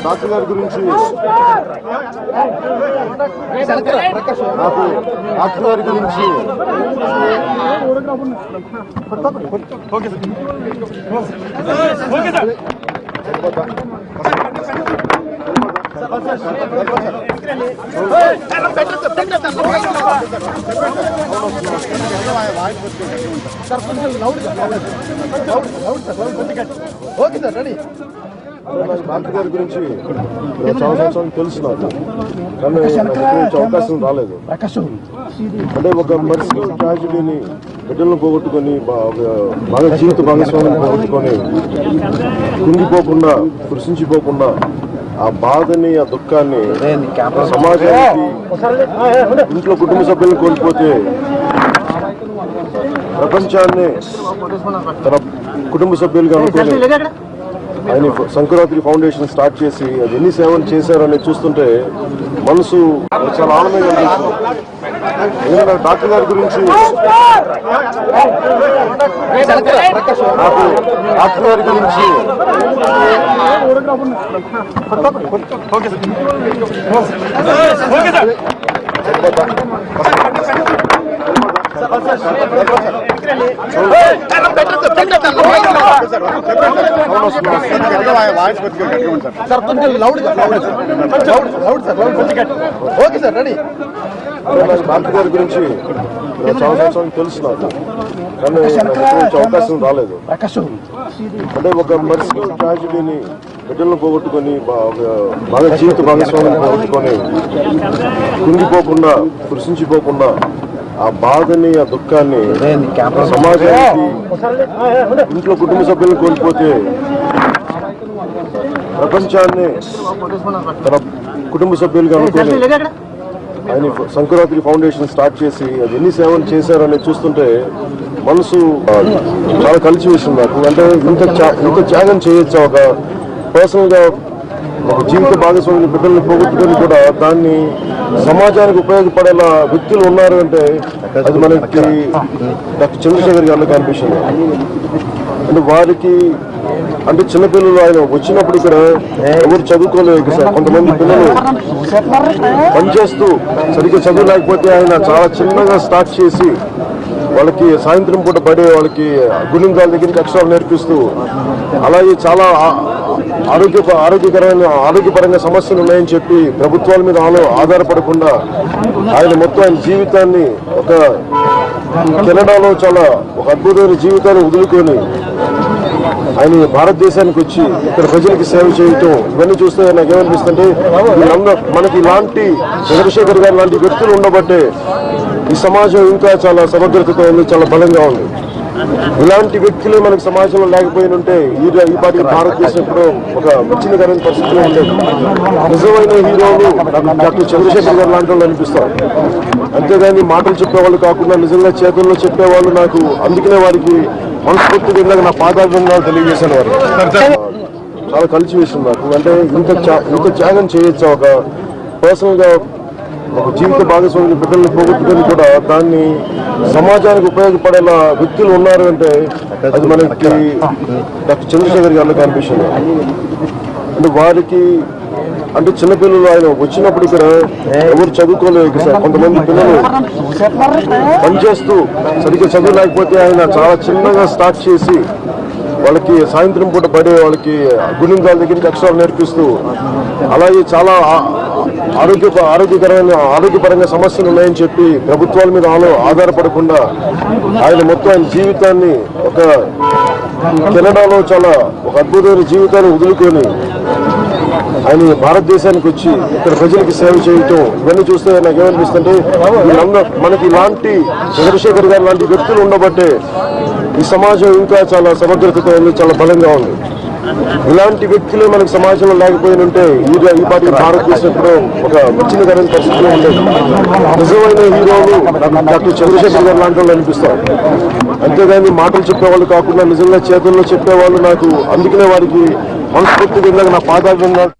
Doctor గారి గురించి doctor గారి గురించి ఓకే సార్ రెడీ. డాక్టర్ గారి గురించి చాలా సంవత్సరాలు తెలుసు నాకు, కానీ అవకాశం రాలేదు. అంటే ఒక పర్సనల్ ట్రాజడీని బిడ్డలను పోగొట్టుకొని బాగా జీవిత భాగస్వామిని పోగొట్టుకొని కుంగిపోకుండా కృషించిపోకుండా ఆ బాధని ఆ దుఃఖాన్ని సమాజానికి ఇంట్లో కుటుంబ సభ్యులను కోల్పోతే ప్రపంచాన్ని తన కుటుంబ సభ్యులుగా అనుకొని ఆయన సంక్రాంతి ఫౌండేషన్ స్టార్ట్ చేసి అది ఎన్ని సేవలు చేశారని చూస్తుంటే మనసు చాలా ఆనందంగా అనిపిస్తుంది. ఎందుకంటే డాక్టర్ గారి గురించి డాక్టర్ గారి గురించి ఓకే సార్ రెడీ. డాక్టర్ గారి గురించి చాలా సంవత్సరాలు తెలుసు నాకు, కానీ అవకాశం రాలేదు. అంటే ఒక పర్సనల్ ట్రాజడీని బిడ్డలను పోగొట్టుకొని బాగా జీవిత భాగస్వామిని పోగొట్టుకొని కుంగిపోకుండా కృషించిపోకుండా ఆ బాధని ఆ దుఃఖాన్ని సమాజానికి ఇంట్లో కుటుంబ సభ్యులను కోల్పోతే ప్రపంచాన్ని తన కుటుంబ సభ్యులుగా అనుకొని ఆయన సంక్రాంతి ఫౌండేషన్ స్టార్ట్ చేసి అది ఎన్ని సేవలు చేశారని చూస్తుంటే మనసు చాలా కలిసి వేసింది నాకు. అంటే ఇంత త్యాగం చేయొచ్చా ఒక పర్సనల్ గా ఒక జీవిత భాగస్వామి బిడ్డలను పోగొట్టుకొని కూడా దాన్ని సమాజానికి ఉపయోగపడేలా వ్యక్తులు ఉన్నారు అంటే అది మనకి డాక్టర్ చంద్రశేఖర్ గారికి అనిపిస్తుంది. అంటే వారికి అంటే చిన్నపిల్లలు ఆయన వచ్చినప్పుడు ఇక్కడ ఎవరు చదువుకోలేదు సార్. కొంతమంది పిల్లలు పనిచేస్తూ సరిగ్గా చదువు లేకపోతే ఆయన చాలా చిన్నగా స్టార్ట్ చేసి వాళ్ళకి సాయంత్రం పూట పడే వాళ్ళకి గుణింగాల దగ్గరికి అక్షరాలు నేర్పిస్తూ అలాగే చాలా ఆరోగ్యపరంగా సమస్యలు ఉన్నాయని చెప్పి ప్రభుత్వాల మీద ఆధారపడకుండా ఆయన మొత్తం ఆయన జీవితాన్ని ఒక కెనడాలో చాలా ఒక అద్భుతమైన జీవితాన్ని వదులుకొని ఆయన భారతదేశానికి వచ్చి ఇక్కడ ప్రజలకి సేవ చేయటం ఇవన్నీ చూస్తే నాకేమనిపిస్తుంటే మనకి ఇలాంటి చంద్రశేఖర్ గారు లాంటి వ్యక్తులు ఉండబట్టే ఈ సమాజం ఇంకా చాలా సమగ్రతతో ఉంది, చాలా బలంగా ఉంది. ఇలాంటి వ్యక్తులే మనకి సమాజంలో లేకపోయినంటే ఈ పాటి భారతదేశం ఇప్పుడు ఒక విచ్ఛిన్నకరమైన పరిస్థితిలో ఉండేది. నిజమైన హీరోలు డాక్టర్ చంద్రశేఖర్ గారు లాంటి వాళ్ళు అనిపిస్తారు. అంతేగాని మాటలు చెప్పేవాళ్ళు కాకుండా నిజంగా చేతుల్లో చెప్పేవాళ్ళు నాకు. అందుకనే వారికి మనస్ఫూర్తిగా ఇందాక నా పాదాభివందనాలు తెలియజేశాను. వారికి చాలా కలిసి వేసింది నాకు. అంటే ఇంత త్యాగం చేయొచ్చా ఒక పర్సనల్ గా ఒక జీవిత భాగస్వామి బిడ్డలను పోగొట్టుకొని కూడా దాన్ని సమాజానికి ఉపయోగపడేలా వ్యక్తులు ఉన్నారు అంటే అది మనకి డాక్టర్ చంద్రశేఖర్ గారికి అనిపిస్తుంది. అంటే వారికి అంటే చిన్నపిల్లలు ఆయన వచ్చినప్పుడు ఇక్కడ ఎవరు చదువుకోలేదు సార్. కొంతమంది పిల్లలు పనిచేస్తూ సరిగ్గా చదువు లేకపోతే ఆయన చాలా చిన్నగా స్టార్ట్ చేసి వాళ్ళకి సాయంత్రం పూట పడే వాళ్ళకి గుణింగాల దగ్గరికి అక్షరాలు నేర్పిస్తూ అలాగే చాలా ఆరోగ్యపరంగా సమస్యలు ఉన్నాయని చెప్పి ప్రభుత్వాల మీద ఆధారపడకుండా ఆయన మొత్తం ఆయన జీవితాన్ని ఒక కెనడాలో చాలా ఒక అద్భుతమైన జీవితాన్ని వదులుకొని ఆయన భారతదేశానికి వచ్చి ఇక్కడ ప్రజలకి సేవ చేయటం ఇవన్నీ చూస్తే నాకేమనిపిస్తుంటే మనకి ఇలాంటి చంద్రశేఖర్ గారు లాంటి వ్యక్తులు ఉండబట్టే ఈ సమాజం ఇంకా చాలా సమగ్రతతో ఉంది, చాలా బలంగా ఉంది. ఇలాంటి వ్యక్తులే మనకి సమాజంలో లేకపోయినంటే ఈ పాటి భారతదేశం ఇప్పుడు ఒక విచ్ఛిన్నకరమైన పరిస్థితిలో ఉండేది. నిజమైన హీరోలు డాక్టర్ చంద్రశేఖర్ గారు లాంటి వాళ్ళు అనిపిస్తారు. అంతేగాని మాటలు చెప్పేవాళ్ళు కాకుండా నిజంగా చేతుల్లో చెప్పేవాళ్ళు నాకు. అందుకనే వారికి మనస్ఫూర్తిగా ఇందాక నా పాదాభివందనాలు